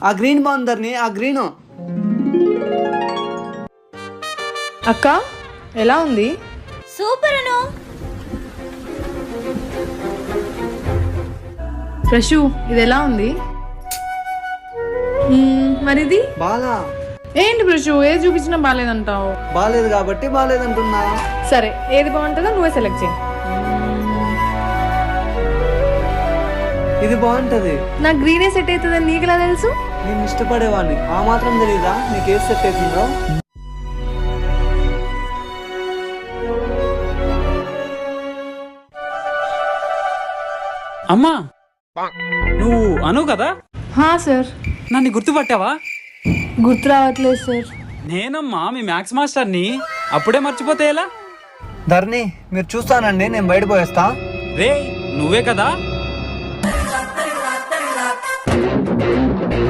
ఆ గ్రీన్ బాగుందర్ని, ఆ గ్రీను. అక్క ఎలా ఉంది? సూపర్ అను. ఫ్రెషు ఇది ఎలా ఉంది? మరిది బాలా ఏంటి ఫ్రెషు, ఏది చూపించినా బాగాలేదంటావు. బాలేదు కాబట్టి బాలేదంటున్నా. సరే ఏది బాగుంటుందో నువ్వే సెలెక్ట్ చేయి. ఇది బాగుంటది. నా గ్రీనే సెట్ అవుతుందని నీకులా తెలుసు? నేను ఇష్టపడేవాడిని, ఆ మాత్రం తెలీదా నీకు ఏది సెట్ అవుతుందో? అమ్మా, నువ్వు అను కదా? హా సార్. నన్ను గుర్తుపట్టావా? గుర్తు రావట్లేదు సార్. నేనమ్మా మీ మ్యాథ్స్ మాస్టర్ని. అప్పుడే మర్చిపోతే ఎలా? ధర్ని మీరు చూస్తానండి, నేను బయట పోయేస్తా. రే నువ్వే కదా